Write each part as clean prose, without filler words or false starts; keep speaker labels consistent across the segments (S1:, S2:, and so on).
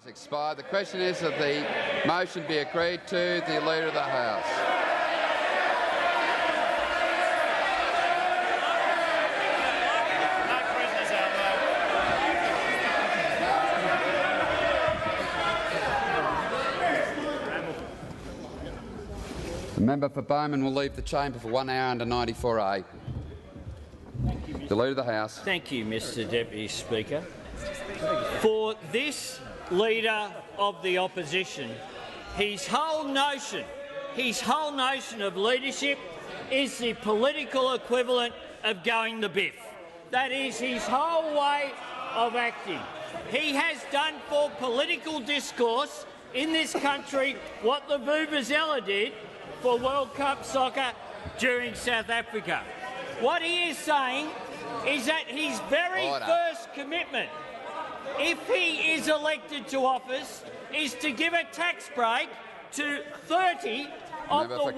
S1: Has expired. The question is that the motion be agreed to. The Leader of the House. The member for Bowman will leave the chamber for 1 hour under 94A. The Leader of the House.
S2: Thank you, Mr Deputy Speaker. For this Leader of the Opposition, his whole notion of leadership is the political equivalent of going the biff. That is his whole way of acting. He has done for political discourse in this country what the Vuvuzela did for World Cup soccer during South Africa. What he is saying is that his very first commitment, if he is elected to office, is to give a tax break to 30 of the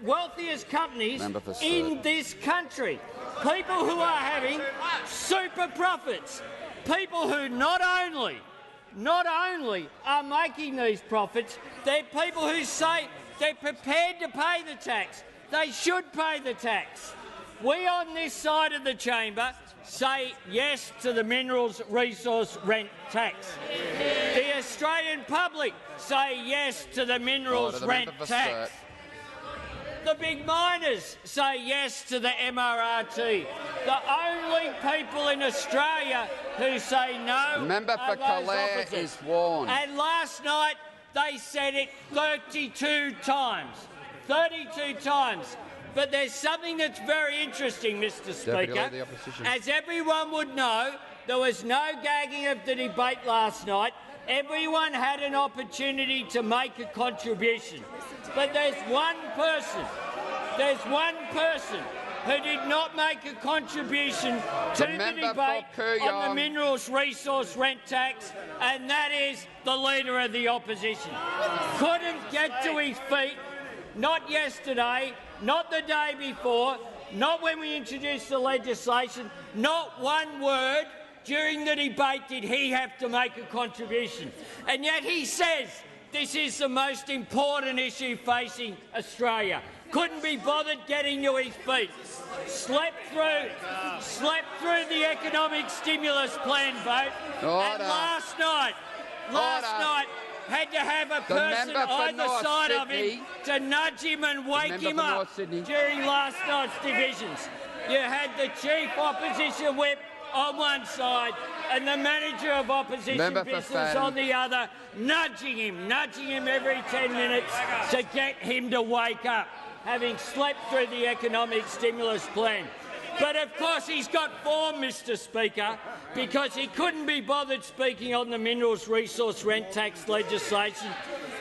S2: wealthiest companies in this country. People who are having super profits. People who not only are making these profits, they're people who say they're prepared to pay the tax. They should pay the tax. We on this side of the chamber say yes to the minerals resource rent tax. The Australian public say yes to the minerals rent tax. The big miners say yes to the MRRT. The only people in Australia who say no
S1: Member for Calare is warned.
S2: And last night they said it 32 times. 32 times. But there's something that's very interesting, Mr Speaker. As everyone would know, there was no gagging of the debate last night. Everyone had an opportunity to make a contribution. But there's one person who did not make a contribution to the debate on the minerals resource rent tax, and that is the Leader of the Opposition. Couldn't get to his feet, not yesterday, not the day before, not when we introduced the legislation, not one word during the debate did he have to make a contribution. And yet he says this is the most important issue facing Australia. Couldn't be bothered getting to his feet. Slept through the economic stimulus plan vote. And last night, had to have a person either side of him to nudge him and wake him up during last night's divisions. You had the chief opposition whip on one side and the manager of opposition business on the other, nudging him every 10 minutes to get him to wake up, having slept through the economic stimulus plan. But of course he's got form, Mr Speaker, because he couldn't be bothered speaking on the minerals resource rent tax legislation.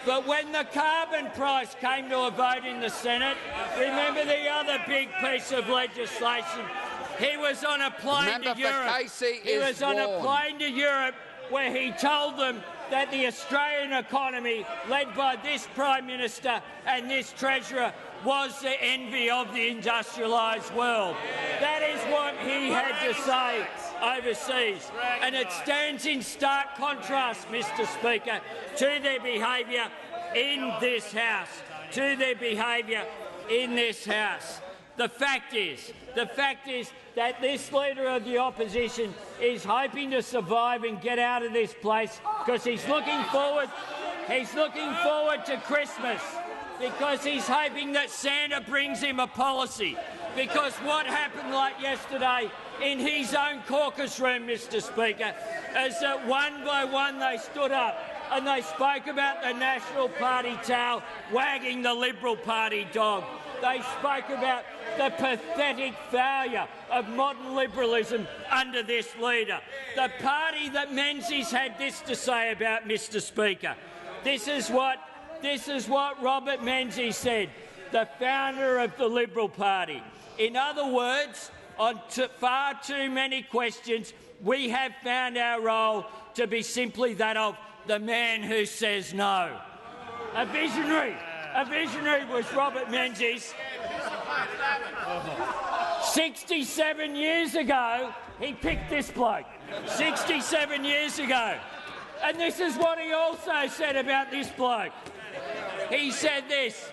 S2: But when the carbon price came to a vote in the Senate, remember the other big piece of legislation? He was on a plane to Europe. Where he told them that the Australian economy, led by this Prime Minister and this Treasurer, was the envy of the industrialised world. That is what he had to say overseas. And it stands in stark contrast, Mr Speaker, to their behaviour in this House. The fact is that this Leader of the Opposition is hoping to survive and get out of this place because he's looking forward to Christmas, because he's hoping that Santa brings him a policy. Because what happened like yesterday in his own caucus room, Mr Speaker, is that one by one they stood up and they spoke about the National Party tail wagging the Liberal Party dog. They spoke about the pathetic failure of modern liberalism under this leader. The party that Menzies had this to say about, Mr Speaker. This is what Robert Menzies said, the founder of the Liberal Party. In other words, on far too many questions, we have found our role to be simply that of the man who says no. A visionary was Robert Menzies. 67 years ago, he picked this bloke. 67 years ago. And this is what he also said about this bloke. He said this: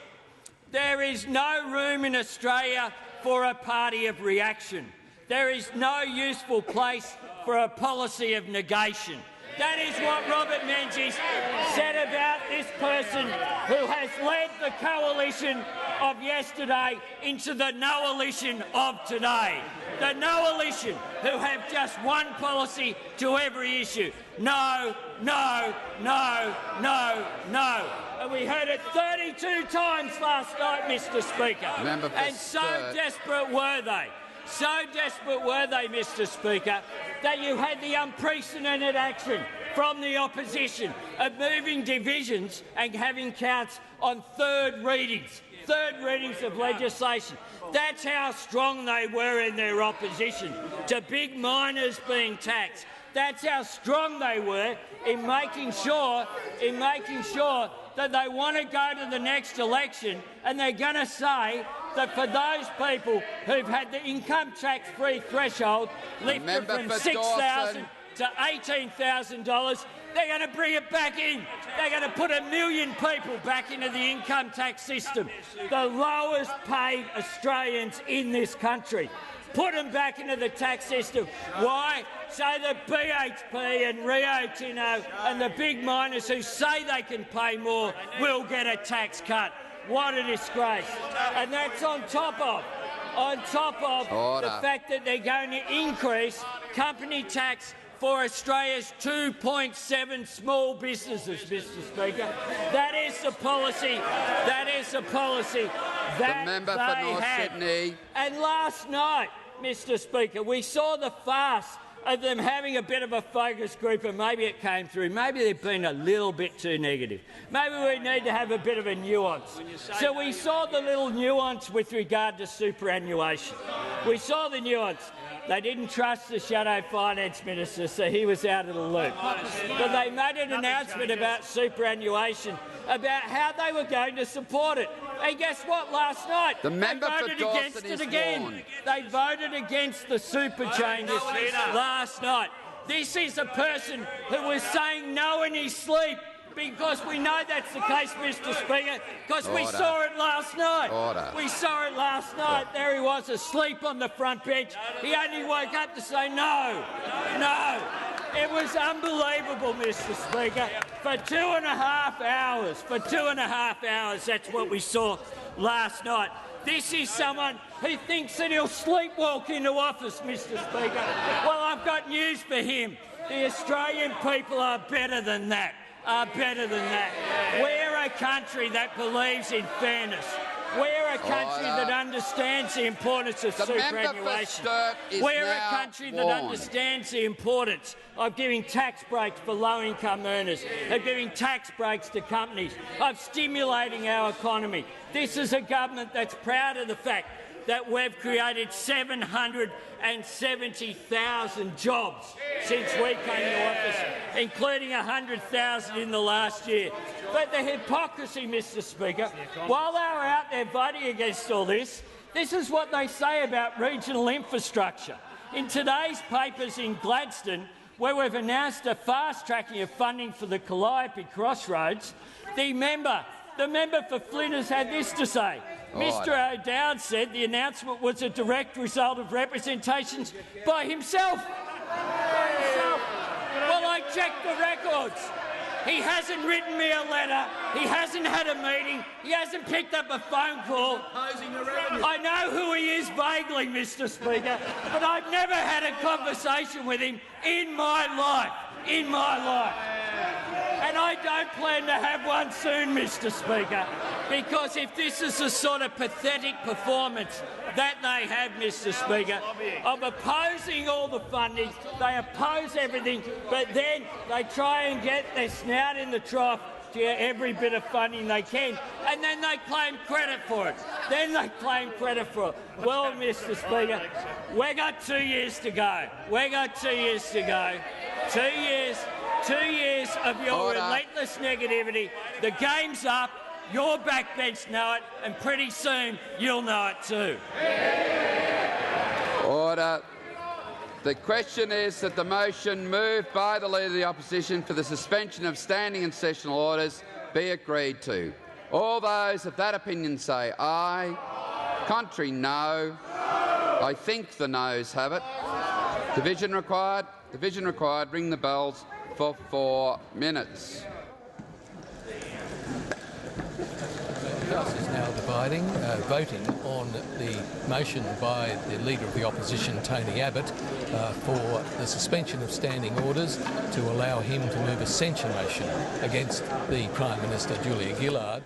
S2: there is no room in Australia for a party of reaction. There is no useful place for a policy of negation. That is what Robert Menzies said about this person who has led the coalition of yesterday into the no-alition of today. The no-alition who have just one policy to every issue. No, no, no, no, no. And we heard it 32 times last night, Mr Speaker. And so desperate were they, Mr Speaker, that you had the unprecedented action from the opposition of moving divisions and having counts on third readings of legislation. That's how strong they were in their opposition to big miners being taxed. That's how strong they were in making sure that they want to go to the next election and they're going to say that for those people who've had the income tax-free threshold lifted from $6,000 to $18,000, they're going to bring it back in. They're going to put 1 million people back into the income tax system, the lowest paid Australians in this country. Put them back into the tax system. Why? So that BHP and Rio Tinto and the big miners who say they can pay more will get a tax cut. What a disgrace. And that's on top of the fact that they're going to increase company tax for Australia's 2.7 small businesses, Mr Speaker. That is the policy. That is the policy that
S1: the member
S2: they
S1: for North
S2: have.
S1: Sydney.
S2: And last night, Mr Speaker, we saw the farce of them having a bit of a focus group, and maybe it came through. Maybe they've been a little bit too negative. Maybe we need to have a bit of a nuance. So we saw the little nuance with regard to superannuation. We saw the nuance. They didn't trust the shadow finance minister, so he was out of the loop. But they made an announcement about superannuation, about how they were going to support it. And guess what? Last night,
S1: the member
S2: they voted
S1: for
S2: against it again. They voted against the super changes last night. This is a person who was saying no in his sleep, because we know that's the case, Mr Speaker, because we saw it last night. We saw it last night. There he was, asleep on the front bench. He only woke up to say no, no. It was unbelievable, Mr Speaker. For 2.5 hours, that's what we saw last night. This is someone who thinks that he'll sleepwalk into office, Mr Speaker. Well, I've got news for him. The Australian people are better than that. We're a country that believes in fairness. We're a country that understands the importance of superannuation. We're a country that understands the importance of giving tax breaks for low-income earners, of giving tax breaks to companies, of stimulating our economy. This is a government that's proud of the fact that we've created 770,000 jobs since we came to office, including 100,000 in the last year. But the hypocrisy, Mr Speaker, while they were out there voting against all this, this is what they say about regional infrastructure. In today's papers in Gladstone, where we've announced a fast-tracking of funding for the Calliope Crossroads, the member for Flinders had this to say. Mr O'Dowd said the announcement was a direct result of representations by himself. Well, I checked the records. He hasn't written me a letter. He hasn't had a meeting. He hasn't picked up a phone call. I know who he is vaguely, Mr Speaker, but I've never had a conversation with him in my life. And I don't plan to have one soon, Mr Speaker, because if this is the sort of pathetic performance that they have, Mr Speaker, of opposing all the funding, they oppose everything, but then they try and get their snout in the trough to get every bit of funding they can, and then they claim credit for it. Well, Mr Speaker, we've got 2 years to go. 2 years of your relentless negativity. The game's up. Your backbench know it, and pretty soon you'll know it too.
S1: Order. The question is that the motion moved by the Leader of the Opposition for the suspension of standing and sessional orders be agreed to. All those of that opinion say aye. Contrary, no. I think the noes have it. Division required. Division required. Ring the bells for 4 minutes.
S3: The House is now voting on the motion by the Leader of the Opposition, Tony Abbott, for the suspension of standing orders to allow him to move a censure motion against the Prime Minister, Julia Gillard.